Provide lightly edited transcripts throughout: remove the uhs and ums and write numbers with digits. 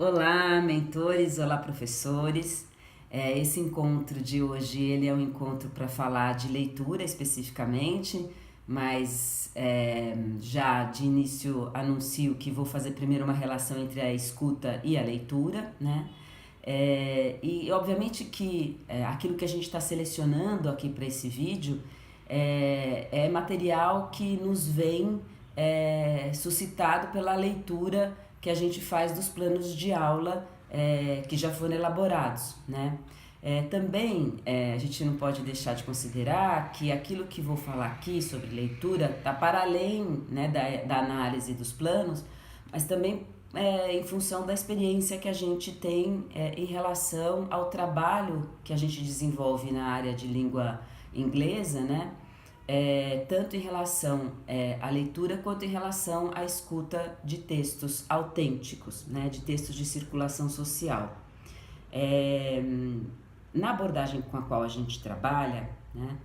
Olá, mentores, olá, professores. Esse encontro de hoje, ele é um encontro para falar de leitura especificamente, mas já de início anuncio que vou fazer primeiro uma relação entre a escuta e a leitura, né? E obviamente que aquilo que a gente está selecionando aqui para esse vídeo é material que nos vem suscitado pela leitura que a gente faz dos planos de aula que já foram elaborados, né? Também a gente não pode deixar de considerar que aquilo que vou falar aqui sobre leitura está para além, né, da análise dos planos, mas também em função da experiência que a gente tem em relação ao trabalho que a gente desenvolve na área de língua inglesa, né? Tanto em relação à leitura quanto em relação à escuta de textos autênticos, né, de textos de circulação social. É, Na abordagem com a qual a gente trabalha, né,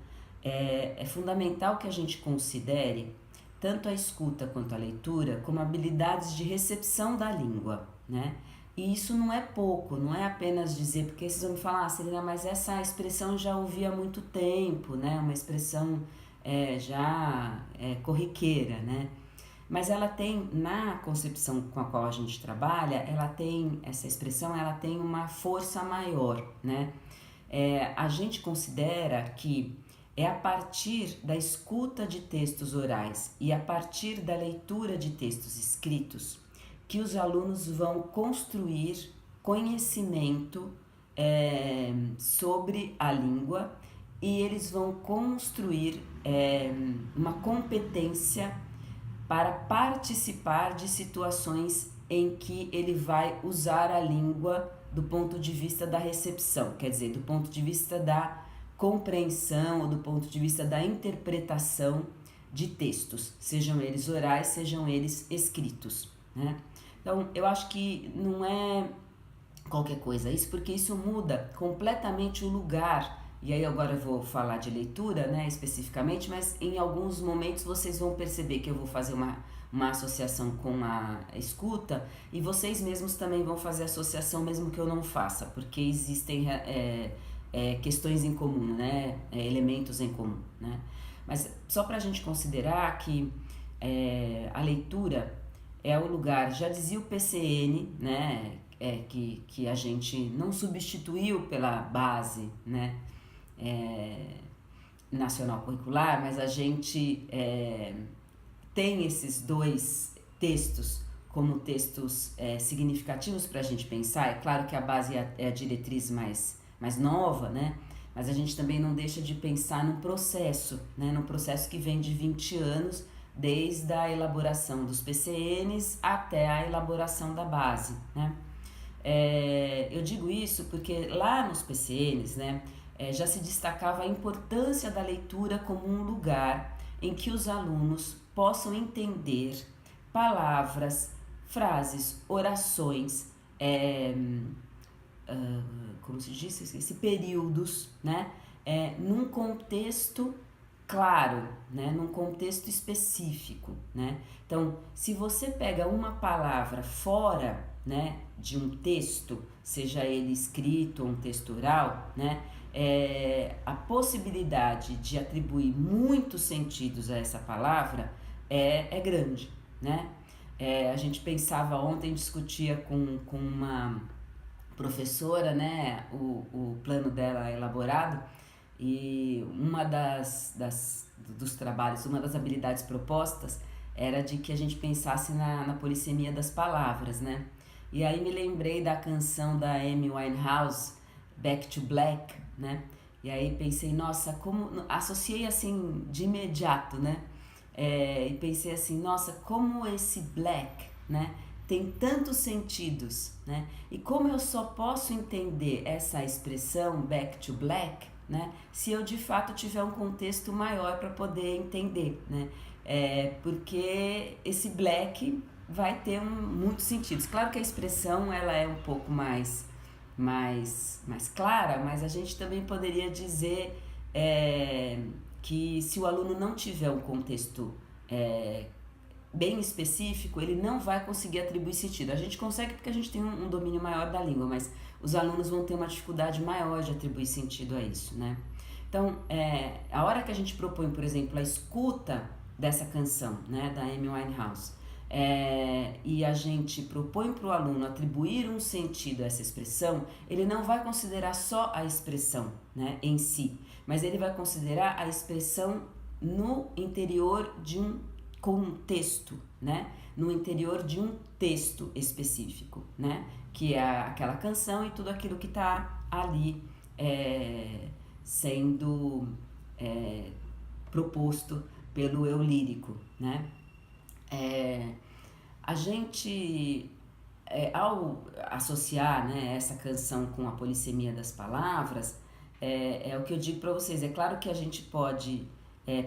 é fundamental que a gente considere tanto a escuta quanto a leitura como habilidades de recepção da língua, né? E isso não é pouco, não é apenas dizer, porque vocês vão me falar, Celina, mas essa expressão eu já ouvi há muito tempo, né? Uma expressão já corriqueira, né? Mas ela tem, na concepção com a qual a gente trabalha, ela tem, essa expressão, ela tem uma força maior, né? A gente considera que é a partir da escuta de textos orais e a partir da leitura de textos escritos que os alunos vão construir conhecimento sobre a língua e eles vão construir uma competência para participar de situações em que ele vai usar a língua do ponto de vista da recepção, quer dizer, do ponto de vista da compreensão ou do ponto de vista da interpretação de textos, sejam eles orais, sejam eles escritos, né? Então, eu acho que não é qualquer coisa isso, porque isso muda completamente o lugar. E aí agora eu vou falar de leitura, né, especificamente, mas em alguns momentos vocês vão perceber que eu vou fazer uma associação com a escuta e vocês mesmos também vão fazer associação mesmo que eu não faça, porque existem questões em comum, né, elementos em comum, né. Mas só para a gente considerar que a leitura é o lugar, já dizia o PCN, né, que a gente não substituiu pela base, né, nacional curricular, mas a gente tem esses dois textos como textos significativos para a gente pensar. É claro que a base é a diretriz mais nova, né? Mas a gente também não deixa de pensar num processo, né? Num processo que vem de 20 anos, desde a elaboração dos PCNs até a elaboração da base, né? Eu digo isso porque lá nos PCNs, né, já se destacava a importância da leitura como um lugar em que os alunos possam entender palavras, frases, orações, como se diz, esqueci, períodos, né, num contexto claro, né, num contexto específico, né? Então, se você pega uma palavra fora, né, de um texto, seja ele escrito ou um texto oral, né, a possibilidade de atribuir muitos sentidos a essa palavra é grande, né? A gente pensava ontem, discutia com uma professora, né, o plano dela elaborado, e uma dos trabalhos, uma das habilidades propostas era de que a gente pensasse na polissemia das palavras, né? E aí me lembrei da canção da Amy Winehouse, Back to Black, né? E aí pensei, nossa, como... Associei assim de imediato, né? E pensei assim, nossa, como esse black, né, tem tantos sentidos, né? E como eu só posso entender essa expressão back to black, né, se eu de fato tiver um contexto maior para poder entender, né? Porque esse black vai ter muitos sentidos. Claro que a expressão ela é um pouco mais clara, mas a gente também poderia dizer que se o aluno não tiver um contexto bem específico, ele não vai conseguir atribuir sentido. A gente consegue porque a gente tem um domínio maior da língua, mas os alunos vão ter uma dificuldade maior de atribuir sentido a isso, né? Então, a hora que a gente propõe, por exemplo, a escuta dessa canção, né, da Amy Winehouse, e a gente propõe para o aluno atribuir um sentido a essa expressão, ele não vai considerar só a expressão, né, em si, mas ele vai considerar a expressão no interior de um contexto, né, no interior de um texto específico, né, que é aquela canção e tudo aquilo que está ali sendo proposto pelo eu lírico, né? A gente, ao associar, né, essa canção com a polissemia das palavras, é o que eu digo para vocês. É claro que a gente pode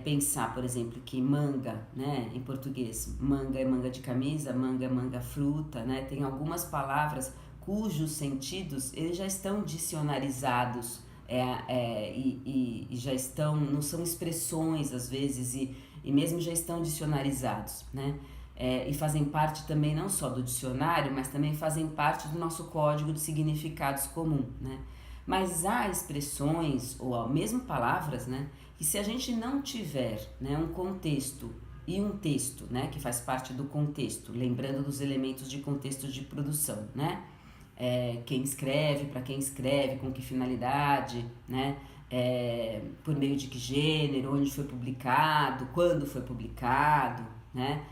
pensar, por exemplo, que manga, né, em português, manga é manga de camisa, manga é manga fruta, né? Tem algumas palavras cujos sentidos eles já estão dicionarizados e já estão, não são expressões às vezes, e mesmo já estão dicionarizados, né? E fazem parte também não só do dicionário, mas também fazem parte do nosso código de significados comum, né? Mas há expressões, ou mesmo palavras, né, que se a gente não tiver, né, um contexto e um texto, né, que faz parte do contexto, lembrando dos elementos de contexto de produção, né? Quem escreve, para quem escreve, com que finalidade, né? Por meio de que gênero, onde foi publicado, quando foi publicado, né?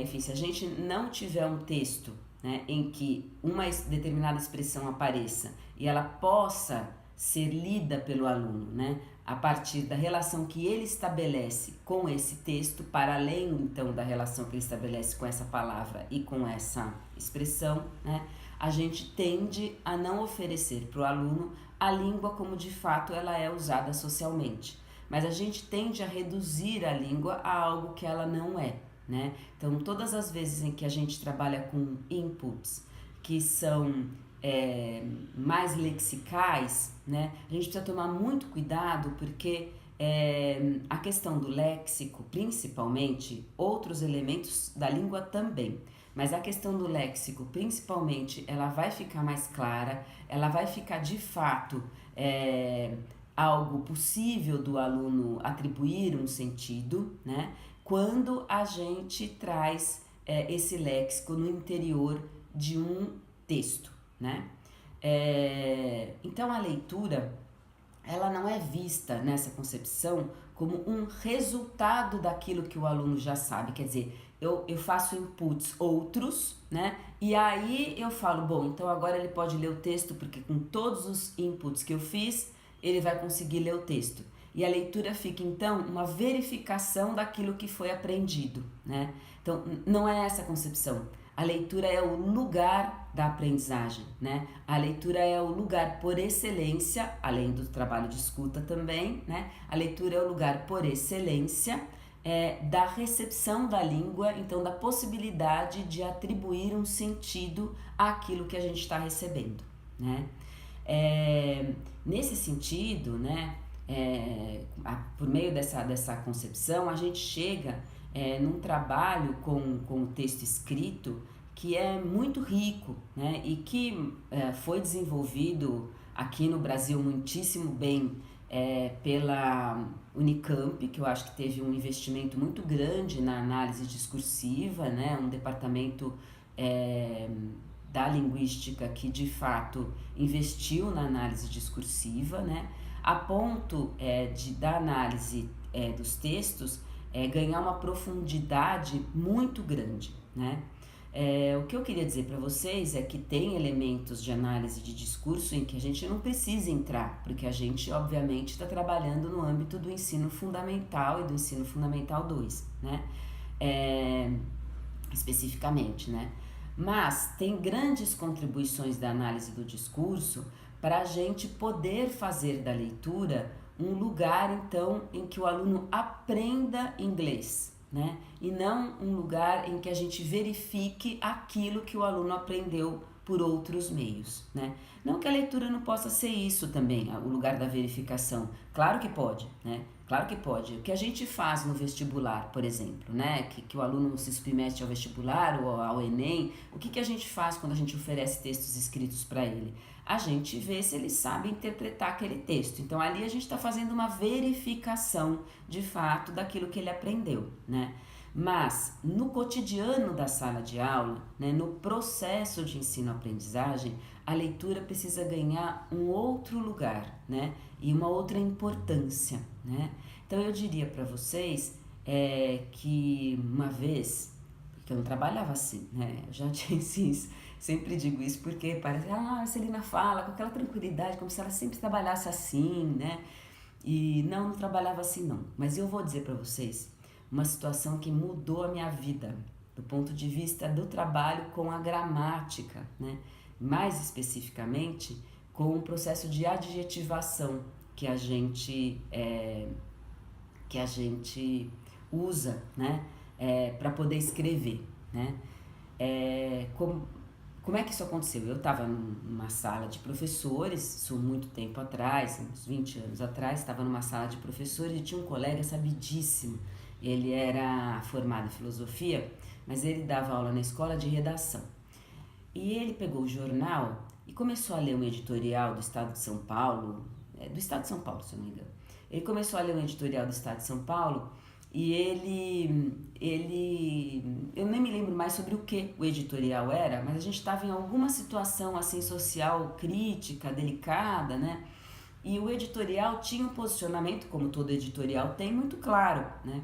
Enfim, se a gente não tiver um texto, né, em que uma determinada expressão apareça e ela possa ser lida pelo aluno, né, a partir da relação que ele estabelece com esse texto, para além então da relação que ele estabelece com essa palavra e com essa expressão, né, a gente tende a não oferecer para o aluno a língua como de fato ela é usada socialmente, mas a gente tende a reduzir a língua a algo que ela não é, né? Então, todas as vezes em que a gente trabalha com inputs que são mais lexicais, né, a gente precisa tomar muito cuidado porque a questão do léxico, principalmente, outros elementos da língua também, mas a questão do léxico, principalmente, ela vai ficar mais clara, ela vai ficar de fato algo possível do aluno atribuir um sentido, né? Quando a gente traz esse léxico no interior de um texto, né? Então a leitura, ela não é vista nessa concepção como um resultado daquilo que o aluno já sabe, quer dizer, eu faço inputs outros, né? E aí eu falo, bom, então agora ele pode ler o texto, porque com todos os inputs que eu fiz, ele vai conseguir ler o texto. E a leitura fica, então, uma verificação daquilo que foi aprendido, né? Então, não é essa a concepção. A leitura é o lugar da aprendizagem, né? A leitura é o lugar por excelência, além do trabalho de escuta também, né? A leitura é o lugar por excelência da recepção da língua, então da possibilidade de atribuir um sentido àquilo que a gente está recebendo, né? Nesse sentido, né? Por meio dessa concepção, a gente chega num trabalho com o texto escrito que é muito rico, né, e que foi desenvolvido aqui no Brasil muitíssimo bem pela Unicamp, que eu acho que teve um investimento muito grande na análise discursiva, né, um departamento da linguística que de fato investiu na análise discursiva, né, a ponto da análise dos textos ganhar uma profundidade muito grande, né? O que eu queria dizer para vocês é que tem elementos de análise de discurso em que a gente não precisa entrar, porque a gente, obviamente, está trabalhando no âmbito do ensino fundamental e do ensino fundamental 2, né? Especificamente, né? Mas tem grandes contribuições da análise do discurso para a gente poder fazer da leitura um lugar, então, em que o aluno aprenda inglês, né? E não um lugar em que a gente verifique aquilo que o aluno aprendeu por outros meios, né? Não que a leitura não possa ser isso também, o lugar da verificação. Claro que pode, né? Claro que pode. O que a gente faz no vestibular, por exemplo, né? Que o aluno se submete ao vestibular ou ao Enem, o que a gente faz quando a gente oferece textos escritos para ele? A gente vê se ele sabe interpretar aquele texto. Então ali a gente está fazendo uma verificação de fato daquilo que ele aprendeu, né? Mas no cotidiano da sala de aula, né, no processo de ensino-aprendizagem, a leitura precisa ganhar um outro lugar, né, e uma outra importância, né? Então eu diria para vocês que uma vez, porque eu não trabalhava assim, né? Eu já disse isso, sempre digo isso porque parece, a Celina fala com aquela tranquilidade, como se ela sempre trabalhasse assim, né? E não trabalhava assim não. Mas eu vou dizer para vocês uma situação que mudou a minha vida, do ponto de vista do trabalho com a gramática, né? Mais especificamente com o processo de adjetivação que a gente usa, né? Para poder escrever, né? Como é que isso aconteceu? Eu estava numa sala de professores, isso muito tempo atrás, uns 20 anos atrás, estava numa sala de professores e tinha um colega sabidíssimo. Ele era formado em filosofia, mas ele dava aula na escola de redação. E ele pegou o jornal e começou a ler um editorial do Estado de São Paulo, do Estado de São Paulo, se eu não me engano. Ele começou a ler um editorial do Estado de São Paulo e eu nem me lembro mais sobre o que o editorial era, mas a gente estava em alguma situação assim social crítica, delicada, né? E o editorial tinha um posicionamento, como todo editorial tem, muito claro, né?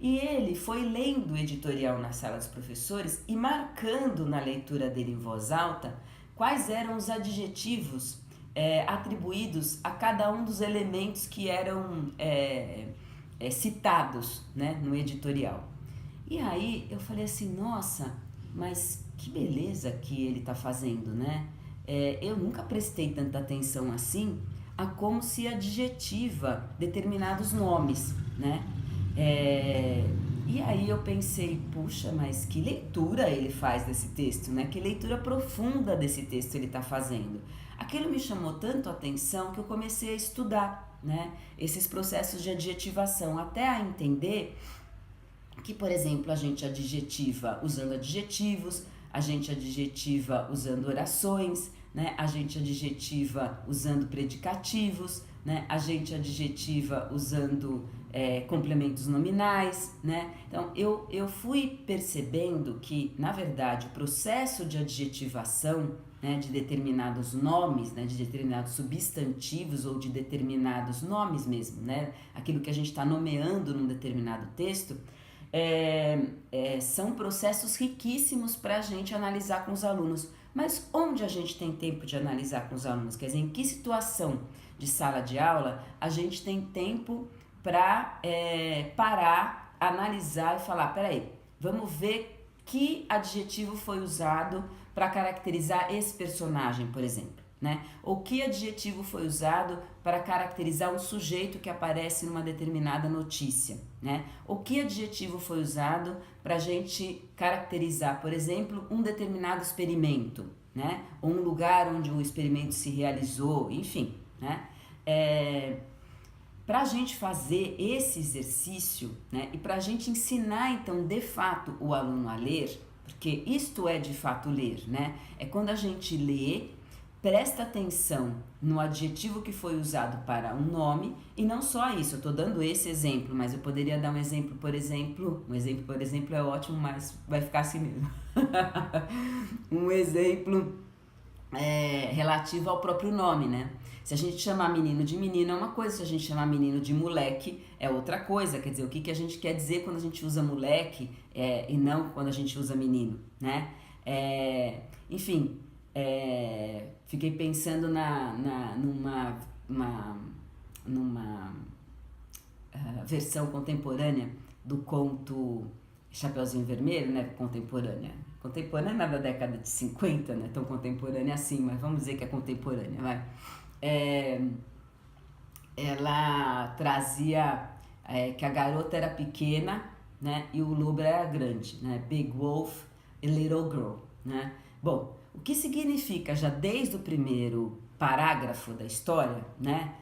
E ele foi lendo o editorial na sala dos professores e marcando na leitura dele em voz alta quais eram os adjetivos atribuídos a cada um dos elementos que eram citados, né, no editorial. E aí eu falei assim, nossa, mas que beleza que ele está fazendo, né? Eu nunca prestei tanta atenção assim a como se adjetiva determinados nomes, né? E aí eu pensei, puxa, mas que leitura ele faz desse texto, né? Que leitura profunda desse texto ele está fazendo. Aquilo me chamou tanto a atenção que eu comecei a estudar, né? Esses processos de adjetivação, até a entender que, por exemplo, a gente adjetiva usando adjetivos, a gente adjetiva usando orações, né? A gente adjetiva usando predicativos, né? A gente adjetiva usando complementos nominais, né? Então eu fui percebendo que, na verdade, o processo de adjetivação, né, de determinados nomes, né, de determinados substantivos ou de determinados nomes mesmo, né? Aquilo que a gente está nomeando num determinado texto, são processos riquíssimos para a gente analisar com os alunos. Mas onde a gente tem tempo de analisar com os alunos? Quer dizer, em que situação de sala de aula a gente tem tempo para parar, analisar e falar, peraí, vamos ver que adjetivo foi usado para caracterizar esse personagem, por exemplo, né? Ou que adjetivo foi usado para caracterizar um sujeito que aparece numa determinada notícia, né? Ou que adjetivo foi usado para a gente caracterizar, por exemplo, um determinado experimento, né? Ou um lugar onde o experimento se realizou, enfim, né? Para a gente fazer esse exercício, né? E para a gente ensinar, então, de fato, o aluno a ler, porque isto é de fato ler, né? É quando a gente lê, presta atenção no adjetivo que foi usado para um nome, e não só isso, eu estou dando esse exemplo, mas eu poderia dar um exemplo, por exemplo é ótimo, mas vai ficar assim mesmo. Um exemplo relativo ao próprio nome, né? Se a gente chamar menino de menino é uma coisa, se a gente chamar menino de moleque é outra coisa, quer dizer, o que a gente quer dizer quando a gente usa moleque e não quando a gente usa menino, né? Enfim, fiquei pensando numa versão contemporânea do conto Chapeuzinho Vermelho, né? Contemporânea da década de 50, né? Tão contemporânea assim, mas vamos dizer que é contemporânea, vai. Ela trazia que a garota era pequena, né? E o lobo era grande, né? Big Wolf e Little Girl, né? Bom, O que significa, já desde o primeiro parágrafo da história, né,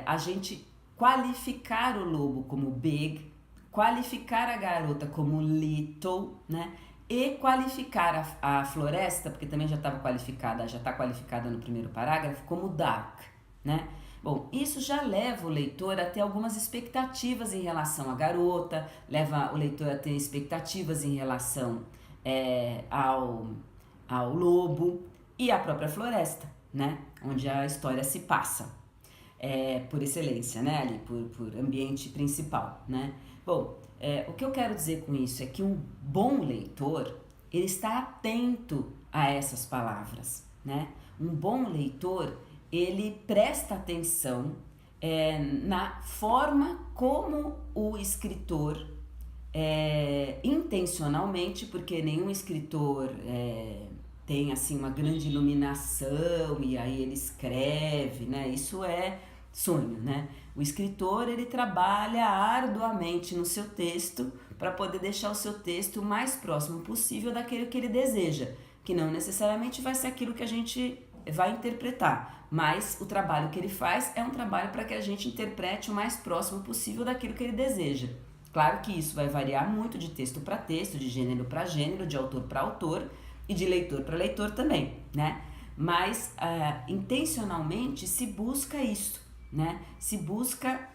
a gente qualificar o lobo como big, qualificar a garota como little, né, e qualificar a floresta, porque também já estava qualificada, já está qualificada no primeiro parágrafo, como dark, né? Bom, isso já leva o leitor a ter algumas expectativas em relação à garota, leva o leitor a ter expectativas em relação ao lobo e à própria floresta, né? Onde a história se passa, por excelência, né? Ali, por ambiente principal, né? Bom, o que eu quero dizer com isso é que um bom leitor, ele está atento a essas palavras, né? Um bom leitor, ele presta atenção na forma como o escritor, intencionalmente, porque nenhum escritor tem assim uma grande iluminação e aí ele escreve, né? Isso é sonho, né? O escritor, ele trabalha arduamente no seu texto para poder deixar o seu texto o mais próximo possível daquilo que ele deseja, que não necessariamente vai ser aquilo que a gente vai interpretar, mas o trabalho que ele faz é um trabalho para que a gente interprete o mais próximo possível daquilo que ele deseja. Claro que isso vai variar muito de texto para texto, de gênero para gênero, de autor para autor e de leitor para leitor também, né? Mas intencionalmente se busca isso, né? Se busca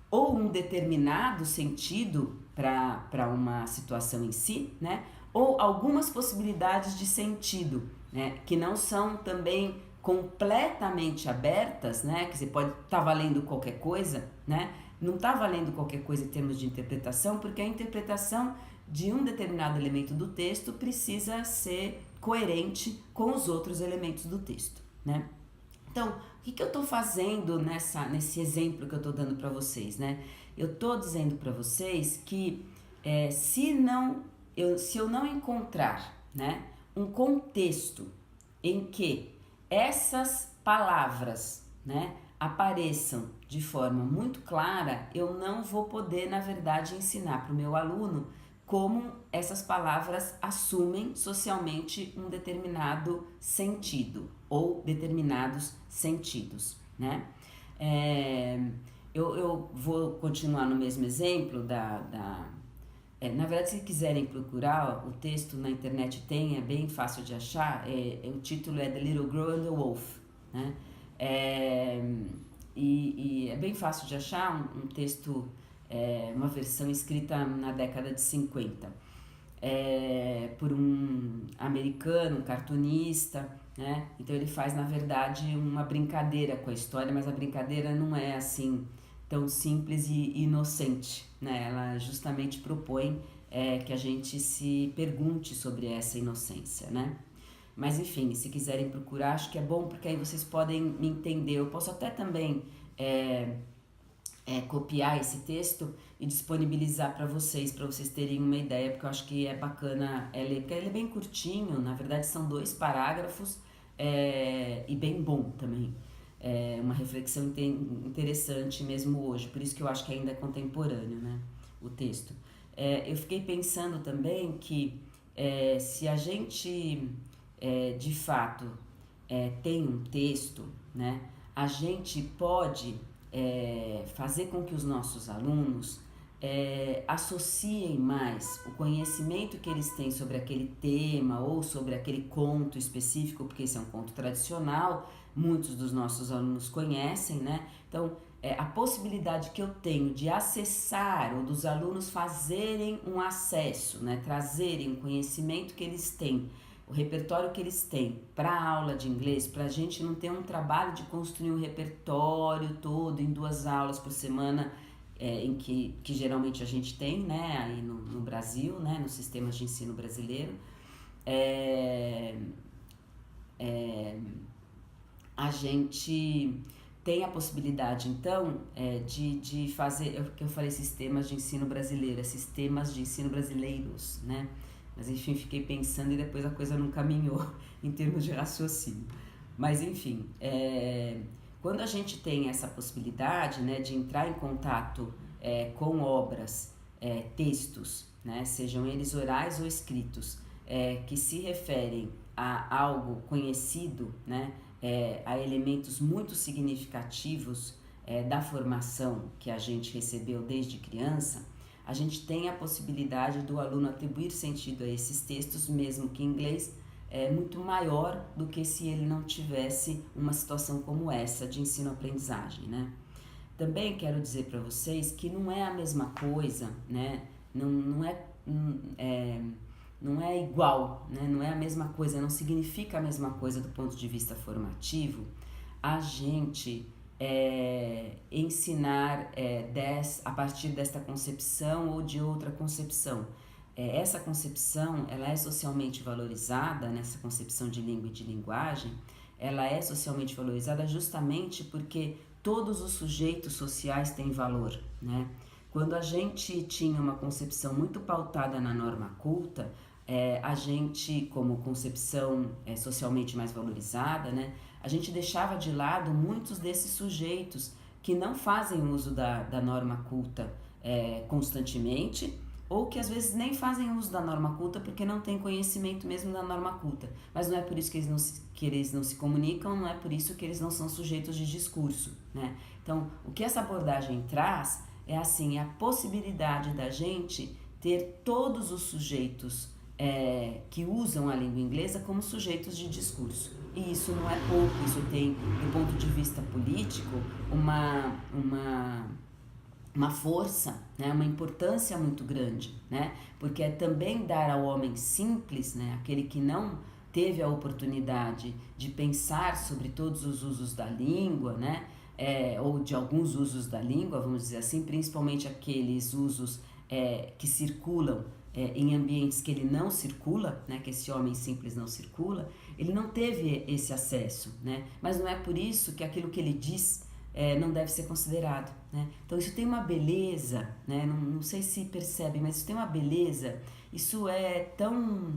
ou um determinado sentido para uma situação em si, né? Ou algumas possibilidades de sentido, né? Que não são também completamente abertas, né? Que você pode estar valendo qualquer coisa, né? Não está valendo qualquer coisa em termos de interpretação, porque a interpretação de um determinado elemento do texto precisa ser coerente com os outros elementos do texto, né? Então, o que eu estou fazendo nesse exemplo que eu estou dando para vocês, né? Eu estou dizendo para vocês que se eu não encontrar, né, um contexto em que essas palavras, né, apareçam de forma muito clara, eu não vou poder, na verdade, ensinar para o meu aluno como essas palavras assumem socialmente um determinado sentido ou determinados sentidos, né? Eu vou continuar no mesmo exemplo na verdade, se quiserem procurar o texto na internet é bem fácil de achar, o título é The Little Girl and the Wolf, né? E é bem fácil de achar, um texto, uma versão escrita na década de 50, por um americano, um cartunista, né? Então ele faz, na verdade, uma brincadeira com a história, mas a brincadeira não é assim tão simples e inocente, né? Ela justamente propõe que a gente se pergunte sobre essa inocência, né? Mas enfim, se quiserem procurar, acho que é bom porque aí vocês podem me entender. Eu posso até também copiar esse texto e disponibilizar para vocês terem uma ideia, porque eu acho que é bacana ler, porque ele é bem curtinho, na verdade são 2 parágrafos e bem bom também. Uma reflexão interessante mesmo hoje, por isso que eu acho que ainda é contemporâneo, né, o texto. Eu fiquei pensando também que se a gente de fato tem um texto, né, a gente pode fazer com que os nossos alunos associem mais o conhecimento que eles têm sobre aquele tema ou sobre aquele conto específico, porque esse é um conto tradicional, muitos dos nossos alunos conhecem, né? Então, a possibilidade que eu tenho de acessar ou dos alunos fazerem um acesso, né? Trazerem o conhecimento que eles têm, o repertório que eles têm para a aula de inglês, para a gente não ter um trabalho de construir um repertório todo em 2 aulas por semana, em que geralmente a gente tem, né, aí no Brasil, né, nos sistemas de ensino brasileiro. A gente tem a possibilidade, então, de fazer, que eu falei sistemas de ensino brasileiro, sistemas de ensino brasileiros, né? Mas enfim, fiquei pensando e depois a coisa não caminhou em termos de raciocínio. Mas enfim, quando a gente tem essa possibilidade, né, de entrar em contato com obras, textos, né, sejam eles orais ou escritos, que se referem a algo conhecido, né, a elementos muito significativos da formação que a gente recebeu desde criança, a gente tem a possibilidade do aluno atribuir sentido a esses textos, mesmo que em inglês, muito maior do que se ele não tivesse uma situação como essa de ensino-aprendizagem, né? Também quero dizer para vocês que não é a mesma coisa, né? Não é igual, né? Não é a mesma coisa, não significa a mesma coisa do ponto de vista formativo a gente ensinar a partir desta concepção ou de outra concepção. Essa concepção, ela é socialmente valorizada, nessa concepção de língua e de linguagem, ela é socialmente valorizada justamente porque todos os sujeitos sociais têm valor, né? Quando a gente tinha uma concepção muito pautada na norma culta, a gente, como concepção socialmente mais valorizada, né, a gente deixava de lado muitos desses sujeitos que não fazem uso da norma culta constantemente, ou que às vezes nem fazem uso da norma culta porque não têm conhecimento mesmo da norma culta. Mas não é por isso que eles não se comunicam, não é por isso que eles não são sujeitos de discurso, né? Então, o que essa abordagem traz é assim, a possibilidade da gente ter todos os sujeitos que usam a língua inglesa como sujeitos de discurso. E isso não é pouco, isso tem, do ponto de vista político, uma força, né, uma importância muito grande, né, porque é também dar ao homem simples, né, aquele que não teve a oportunidade de pensar sobre todos os usos da língua, né, ou de alguns usos da língua, vamos dizer assim, principalmente aqueles usos que circulam em ambientes que ele não circula, né, que esse homem simples não circula, ele não teve esse acesso, né, mas não é por isso que aquilo que ele diz não deve ser considerado, né? Então isso tem uma beleza, né? Não sei se percebe, mas isso tem uma beleza, isso é tão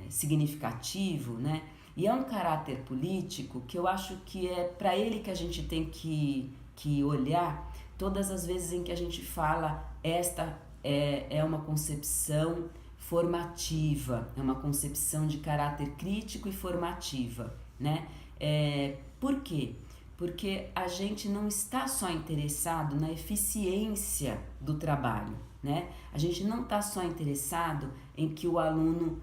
significativo, né? E é um caráter político que eu acho que é para ele que a gente tem que olhar todas as vezes em que a gente fala esta é uma concepção formativa, é uma concepção de caráter crítico e formativa, né? Por quê? Porque a gente não está só interessado na eficiência do trabalho, né? A gente não está só interessado em que o aluno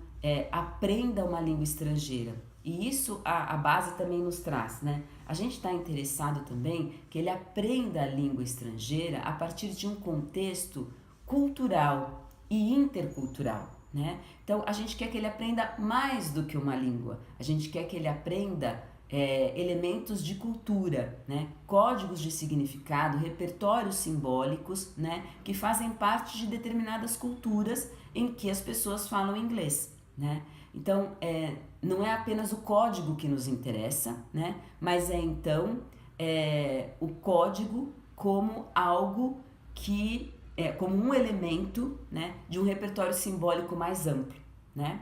aprenda uma língua estrangeira. E isso a base também nos traz, né? A gente está interessado também que ele aprenda a língua estrangeira a partir de um contexto cultural e intercultural, né? Então, a gente quer que ele aprenda mais do que uma língua. A gente quer que ele aprenda elementos de cultura, né? Códigos de significado, repertórios simbólicos, né? Que fazem parte de determinadas culturas em que as pessoas falam inglês, né? Então, não é apenas o código que nos interessa, né? Mas então o código como algo que como um elemento, né? De um repertório simbólico mais amplo, né?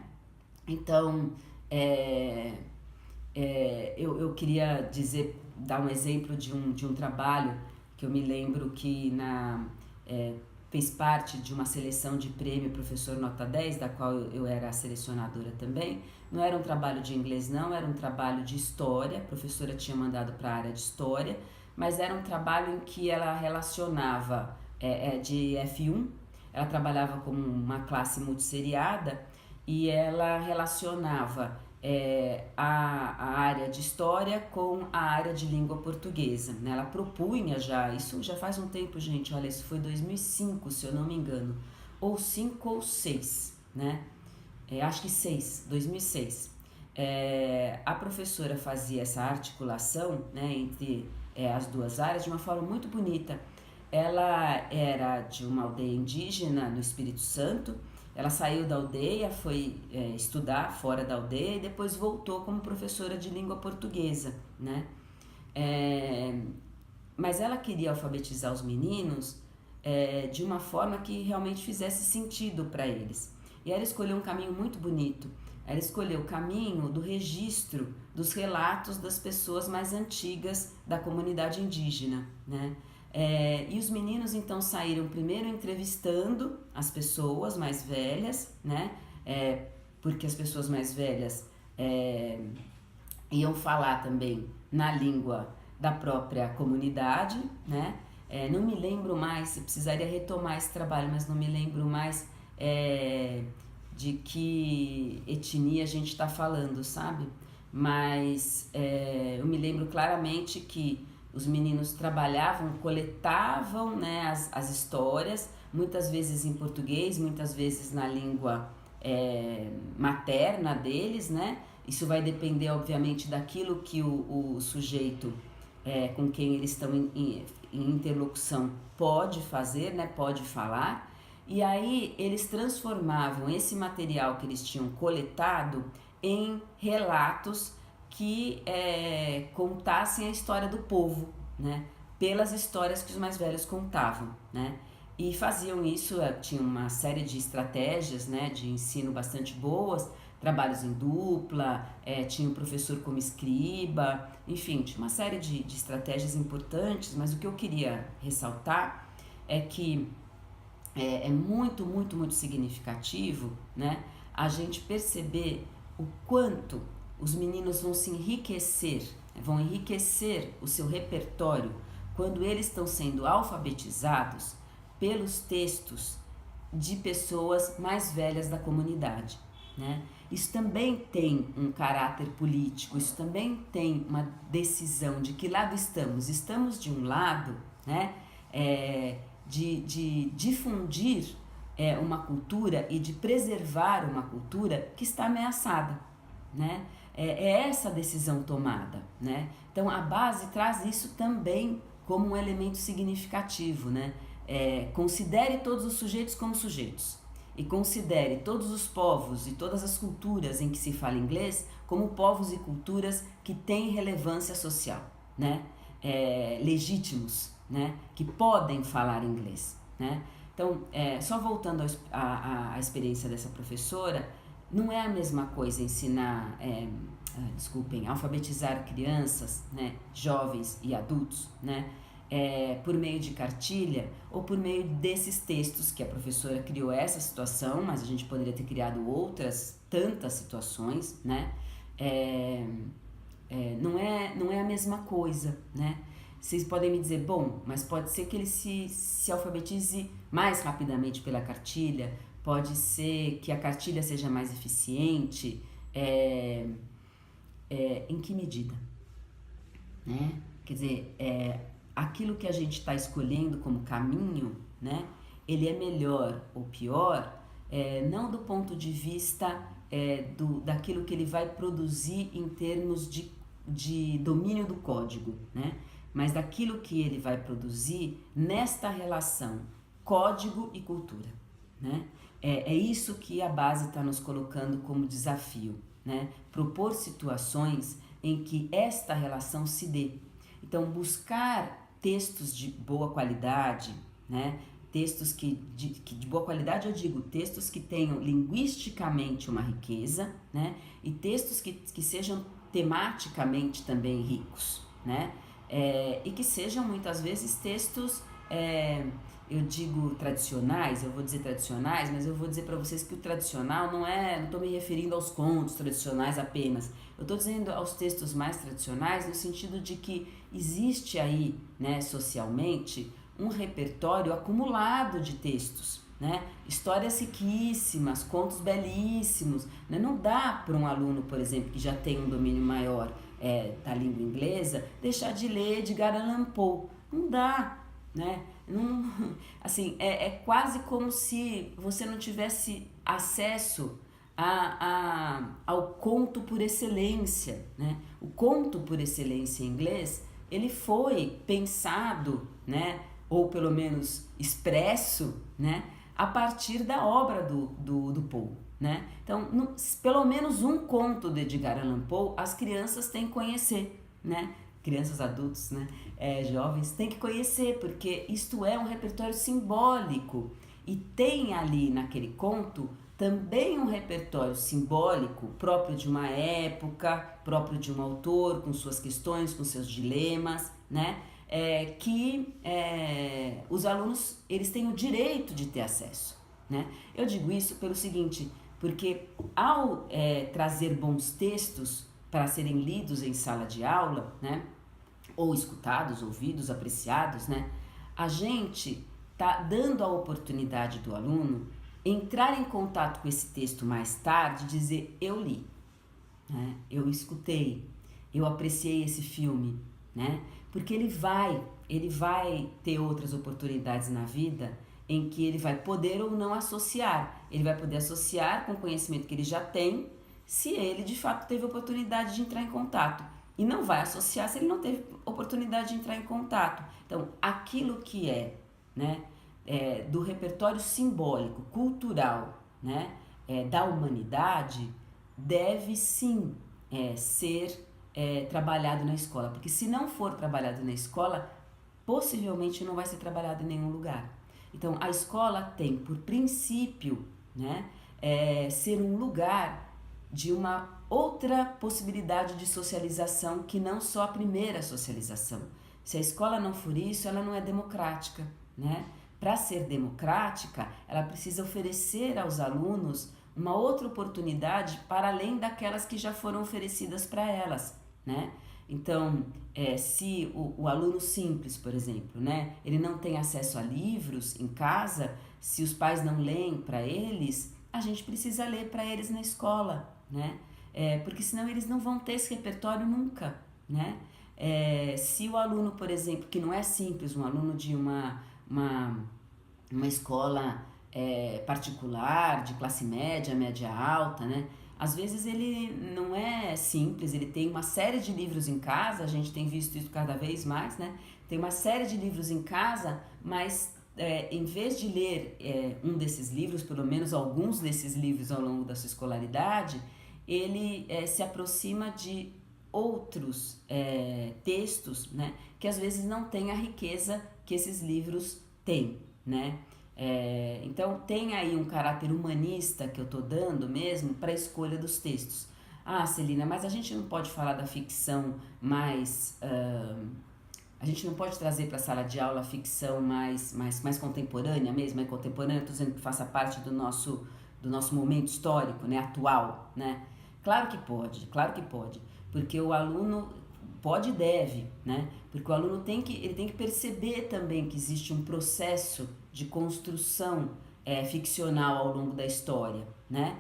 Então, eu queria dar um exemplo de um trabalho que eu me lembro que fez parte de uma seleção de prêmio Professor Nota 10, da qual eu era a selecionadora também. Não era um trabalho de inglês não, era um trabalho de história, a professora tinha mandado para a área de história, mas era um trabalho em que ela relacionava de F1, ela trabalhava como uma classe multisseriada e ela relacionava a área de história com a área de língua portuguesa, né? Ela propunha isso já faz um tempo, gente, olha, isso foi 2005, se eu não me engano, ou 5 ou 6, né? Acho que 2006. A professora fazia essa articulação, né, entre as duas áreas de uma forma muito bonita. Ela era de uma aldeia indígena no Espírito Santo. Ela saiu da aldeia, foi estudar fora da aldeia e depois voltou como professora de língua portuguesa, né? Mas ela queria alfabetizar os meninos de uma forma que realmente fizesse sentido para eles. E ela escolheu um caminho muito bonito. Ela escolheu o caminho do registro dos relatos das pessoas mais antigas da comunidade indígena, né? E os meninos então saíram primeiro entrevistando as pessoas mais velhas, né? porque as pessoas mais velhas iam falar também na língua da própria comunidade, né? Não me lembro mais, eu precisaria retomar esse trabalho, mas não me lembro mais de que etnia a gente está falando, sabe? Mas eu me lembro claramente que os meninos trabalhavam, coletavam, né, as histórias, muitas vezes em português, muitas vezes na língua materna deles, né? Isso vai depender, obviamente, daquilo que o sujeito com quem eles estão em interlocução pode fazer, né? Pode falar. E aí eles transformavam esse material que eles tinham coletado em relatos que contassem a história do povo, né? Pelas histórias que os mais velhos contavam, né? E faziam isso, tinha uma série de estratégias, né, de ensino bastante boas, trabalhos em dupla, tinha o professor como escriba, enfim, tinha uma série de estratégias importantes, mas o que eu queria ressaltar é que é muito, muito, muito significativo, né, a gente perceber o quanto os meninos vão enriquecer o seu repertório quando eles estão sendo alfabetizados pelos textos de pessoas mais velhas da comunidade, né? Isso também tem um caráter político, isso também tem uma decisão de que lado estamos. Estamos de um lado, né, de difundir uma cultura e de preservar uma cultura que está ameaçada, né? É essa decisão tomada, né? Então a base traz isso também como um elemento significativo, né? Considere todos os sujeitos como sujeitos e considere todos os povos e todas as culturas em que se fala inglês como povos e culturas que têm relevância social, né? Legítimos, né? Que podem falar inglês, né? Então, só voltando à experiência dessa professora, não é a mesma coisa ensinar, alfabetizar crianças, né, jovens e adultos, né, por meio de cartilha ou por meio desses textos que a professora criou essa situação, mas a gente poderia ter criado outras tantas situações, né? Não é a mesma coisa, né? Vocês podem me dizer, bom, mas pode ser que ele se alfabetize mais rapidamente pela cartilha, pode ser que a cartilha seja mais eficiente, em que medida, né? Quer dizer, aquilo que a gente está escolhendo como caminho, né? Ele é melhor ou pior, não do ponto de vista daquilo que ele vai produzir em termos de domínio do código, né? Mas daquilo que ele vai produzir nesta relação código e cultura, né? É isso que a base está nos colocando como desafio, né? Propor situações em que esta relação se dê. Então, buscar textos de boa qualidade, né? Textos que de boa qualidade, eu digo, textos que tenham linguisticamente uma riqueza, né? E textos que sejam tematicamente também ricos, né? E que sejam muitas vezes textos, eu digo tradicionais, eu vou dizer tradicionais, mas eu vou dizer para vocês que o tradicional não estou me referindo aos contos tradicionais apenas, eu estou dizendo aos textos mais tradicionais no sentido de que existe aí, né, socialmente, um repertório acumulado de textos, né? Histórias riquíssimas, contos belíssimos, né? Não dá para um aluno, por exemplo, que já tem um domínio maior da língua inglesa, deixar de ler Edgar Allan Poe. Não dá, né? Não, assim, é quase como se você não tivesse acesso ao conto por excelência, né? O conto por excelência em inglês, ele foi pensado, né? Ou pelo menos expresso, né? A partir da obra do Poe, né? Então, pelo menos um conto de Edgar Allan Poe as crianças têm que conhecer, né? Crianças, adultos, né? Jovens têm que conhecer, porque isto é um repertório simbólico e tem ali naquele conto também um repertório simbólico próprio de uma época, próprio de um autor, com suas questões, com seus dilemas, né? Que os alunos eles têm o direito de ter acesso, né? Eu digo isso pelo seguinte, Porque ao trazer bons textos para serem lidos em sala de aula, né, ou escutados, ouvidos, apreciados, né, a gente está dando a oportunidade do aluno entrar em contato com esse texto mais tarde e dizer: eu li, né, eu escutei, eu apreciei esse filme, né, porque ele vai ter outras oportunidades na vida em que ele vai poder ou não associar. Ele vai poder associar com o conhecimento que ele já tem, se ele de fato teve oportunidade de entrar em contato. E não vai associar se ele não teve oportunidade de entrar em contato. Então, aquilo que né, do repertório simbólico, cultural, né, da humanidade, deve sim ser trabalhado na escola. Porque se não for trabalhado na escola, possivelmente não vai ser trabalhado em nenhum lugar. Então, a escola tem por princípio, né, ser um lugar de uma outra possibilidade de socialização que não só a primeira socialização. Se a escola não for isso, ela não é democrática, né? Para ser democrática, ela precisa oferecer aos alunos uma outra oportunidade para além daquelas que já foram oferecidas para elas, né? Então, se o aluno simples, por exemplo, né, ele não tem acesso a livros em casa, se os pais não leem para eles, a gente precisa ler para eles na escola, né? Porque senão eles não vão ter esse repertório nunca, né? Se o aluno, por exemplo, que não é simples, um aluno de uma escola particular, de classe média, média alta, né? Às vezes ele não é simples, ele tem uma série de livros em casa, a gente tem visto isso cada vez mais, né? Tem uma série de livros em casa, mas em vez de ler um desses livros, pelo menos alguns desses livros ao longo da sua escolaridade, ele se aproxima de outros textos, né? Que às vezes não têm a riqueza que esses livros têm, né? Então tem aí um caráter humanista que eu tô dando mesmo para a escolha dos textos. Ah, Celina, mas a gente não pode falar da ficção mais... a gente não pode trazer para a sala de aula a ficção mais contemporânea mesmo, contemporânea, estou dizendo que faça parte do nosso momento histórico, né, atual, né? Claro que pode, porque o aluno pode e deve, né? Porque o aluno tem que perceber também que existe um processo de construção ficcional ao longo da história, né?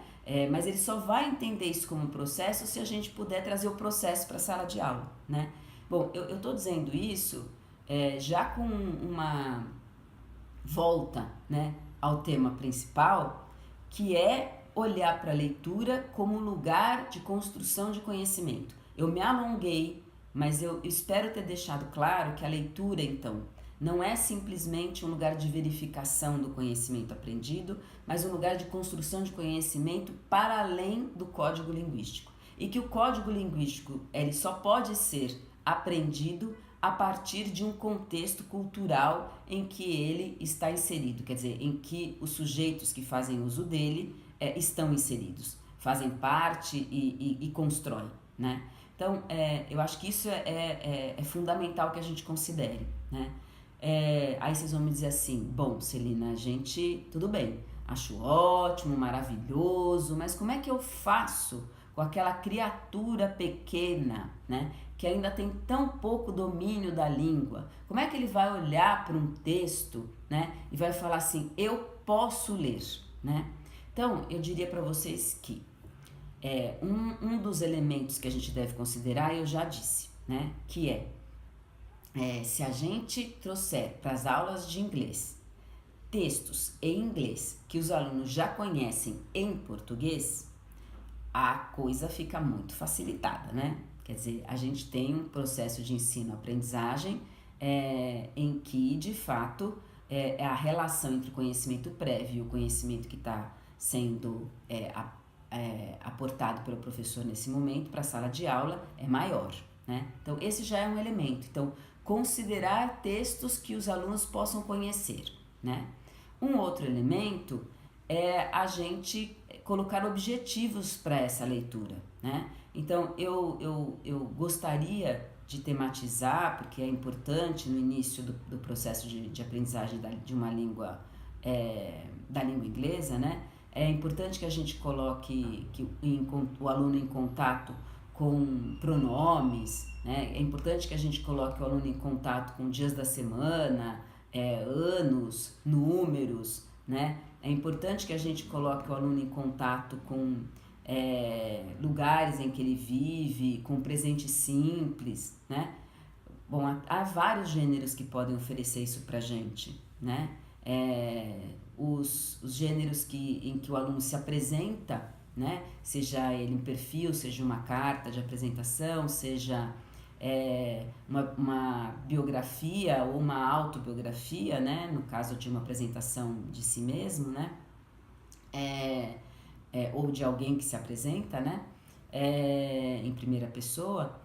Mas ele só vai entender isso como um processo se a gente puder trazer o processo para a sala de aula, né? Bom, eu estou dizendo isso já com uma volta, né, ao tema principal, que é olhar para a leitura como lugar de construção de conhecimento. Eu me alonguei, mas eu espero ter deixado claro que a leitura, então, não é simplesmente um lugar de verificação do conhecimento aprendido, mas um lugar de construção de conhecimento para além do código linguístico. E que o código linguístico ele só pode ser aprendido a partir de um contexto cultural em que ele está inserido, quer dizer, em que os sujeitos que fazem uso dele estão inseridos, fazem parte e constroem, né? Então, eu acho que isso é fundamental que a gente considere, né? Aí vocês vão me dizer assim, bom, Celina, a gente, tudo bem, acho ótimo, maravilhoso, mas como é que eu faço com aquela criatura pequena, né, que ainda tem tão pouco domínio da língua? Como é que ele vai olhar para um texto, né, e vai falar assim, eu posso ler, né? Então, eu diria para vocês que um dos elementos que a gente deve considerar, eu já disse, né, que se a gente trouxer para as aulas de inglês textos em inglês que os alunos já conhecem em português, a coisa fica muito facilitada, né? Quer dizer, a gente tem um processo de ensino-aprendizagem em que, de fato, a relação entre o conhecimento prévio e o conhecimento que está sendo aportado pelo professor nesse momento para a sala de aula é maior, né? Então, esse já é um elemento. Então, considerar textos que os alunos possam conhecer, né? Um outro elemento é a gente colocar objetivos para essa leitura, né? Então, eu gostaria de tematizar, porque é importante no início do processo de aprendizagem de uma língua, da língua inglesa, né? É importante que a gente coloque o aluno em contato com pronomes, né? É importante que a gente coloque o aluno em contato com dias da semana, anos, números, né? É importante que a gente coloque o aluno em contato com lugares em que ele vive, com presente simples, né? Bom, há vários gêneros que podem oferecer isso pra gente, né? Os gêneros em que o aluno se apresenta, né? Seja ele um perfil, seja uma carta de apresentação, seja uma biografia ou uma autobiografia, né? No caso de uma apresentação de si mesmo, né? Ou de alguém que se apresenta, né? Em primeira pessoa,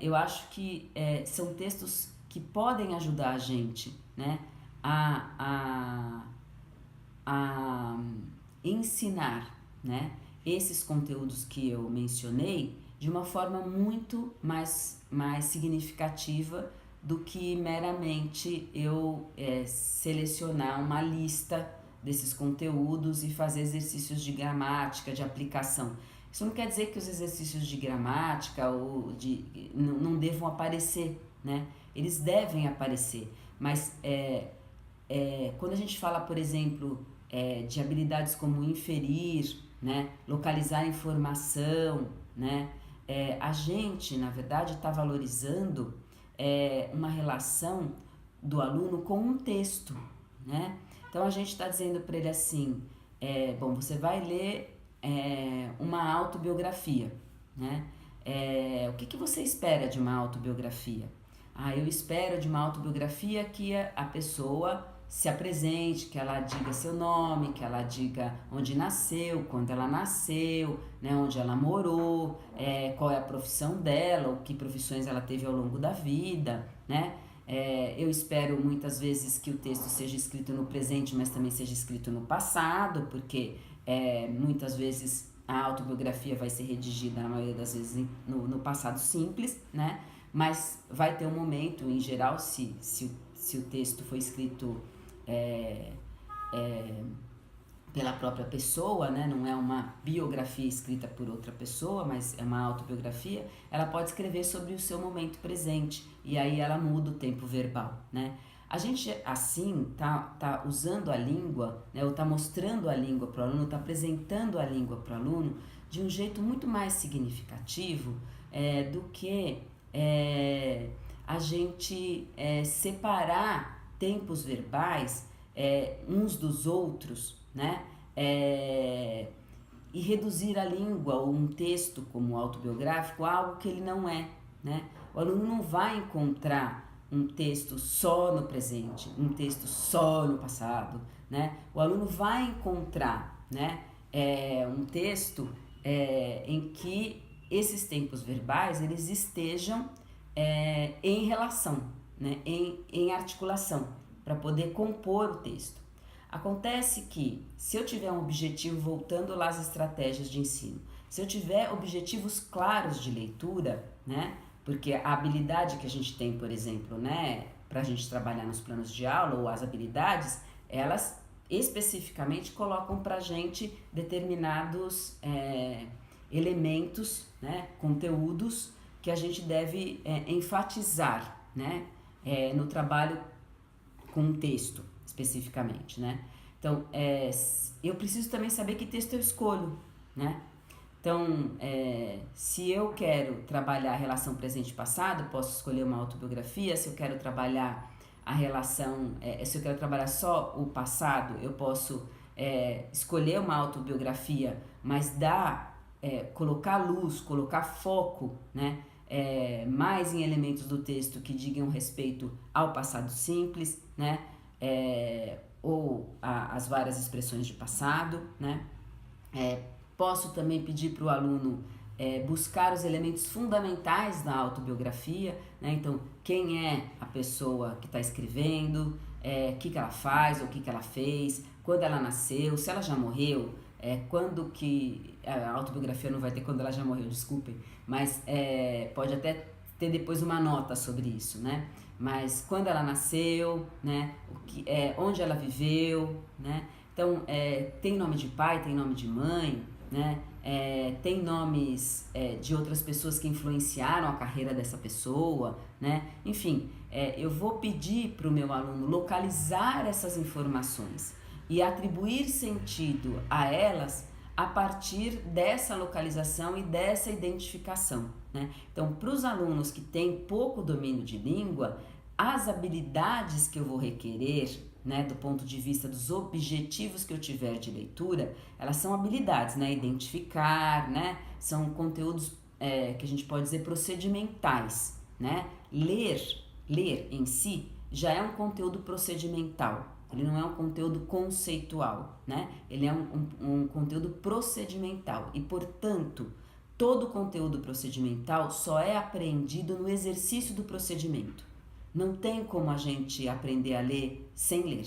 eu acho que são textos que podem ajudar a gente, né? a, a ensinar, né, esses conteúdos que eu mencionei de uma forma muito mais significativa do que meramente eu selecionar uma lista desses conteúdos e fazer exercícios de gramática, de aplicação. Isso não quer dizer que os exercícios de gramática não devam aparecer, né? Eles devem aparecer, mas quando a gente fala, por exemplo, de habilidades como inferir, né, localizar informação, né, a gente, na verdade, está valorizando uma relação do aluno com um texto, né? Então a gente está dizendo para ele assim, bom, você vai ler uma autobiografia, né? O que você espera de uma autobiografia? Eu espero de uma autobiografia que a pessoa se apresente, que ela diga seu nome, que ela diga onde nasceu, quando ela nasceu, né, onde ela morou, qual é a profissão dela, ou que profissões ela teve ao longo da vida, né? Eu espero muitas vezes que o texto seja escrito no presente, mas também seja escrito no passado, porque muitas vezes a autobiografia vai ser redigida, na maioria das vezes, no passado simples, né? Mas vai ter um momento, em geral, se o texto foi escrito pela própria pessoa, né? Não é uma biografia escrita por outra pessoa, mas é uma autobiografia, ela pode escrever sobre o seu momento presente e aí ela muda o tempo verbal, né? A gente, assim, tá usando a língua, né? Ou tá mostrando a língua para o aluno, tá apresentando a língua para o aluno de um jeito muito mais significativo do que a gente separar tempos verbais uns dos outros, né? E reduzir a língua ou um texto como autobiográfico a algo que ele não é, né? O aluno não vai encontrar um texto só no presente, um texto só no passado, né? O aluno vai encontrar, né, um texto em que esses tempos verbais eles estejam em relação, né, em articulação, para poder compor o texto. Acontece que, se eu tiver um objetivo, voltando lá às estratégias de ensino, se eu tiver objetivos claros de leitura, né, porque a habilidade que a gente tem, por exemplo, né, para a gente trabalhar nos planos de aula, ou as habilidades, elas especificamente colocam para a gente determinados elementos, né, conteúdos que a gente deve enfatizar, né, no trabalho com um texto, especificamente, né? Então, eu preciso também saber que texto eu escolho, né? Então, se eu quero trabalhar a relação presente e passado, posso escolher uma autobiografia. Se eu quero trabalhar a relação, se eu quero trabalhar só o passado, eu posso escolher uma autobiografia, mas colocar luz, colocar foco, né? Mais em elementos do texto que digam respeito ao passado simples, né? Ou as várias expressões de passado, né? Posso também pedir para o aluno buscar os elementos fundamentais da autobiografia, né? Então, quem é a pessoa que está escrevendo, o que ela faz, ou o que ela fez, quando ela nasceu, se ela já morreu, quando que... A autobiografia não vai ter quando ela já morreu, desculpem, mas pode até ter depois uma nota sobre isso, né? Mas quando ela nasceu, né? Onde ela viveu, né? Então, tem nome de pai, tem nome de mãe, né? Tem nomes de outras pessoas que influenciaram a carreira dessa pessoa, né? Enfim, eu vou pedir para o meu aluno localizar essas informações e atribuir sentido a elas a partir dessa localização e dessa identificação, né? Então, para os alunos que têm pouco domínio de língua, as habilidades que eu vou requerer, né, do ponto de vista dos objetivos que eu tiver de leitura, elas são habilidades, né, identificar, né, são conteúdos que a gente pode dizer procedimentais, né, ler em si já é um conteúdo procedimental, ele não é um conteúdo conceitual, né, ele é um conteúdo procedimental e, portanto, todo conteúdo procedimental só é apreendido no exercício do procedimento. Não tem como a gente aprender a ler sem ler,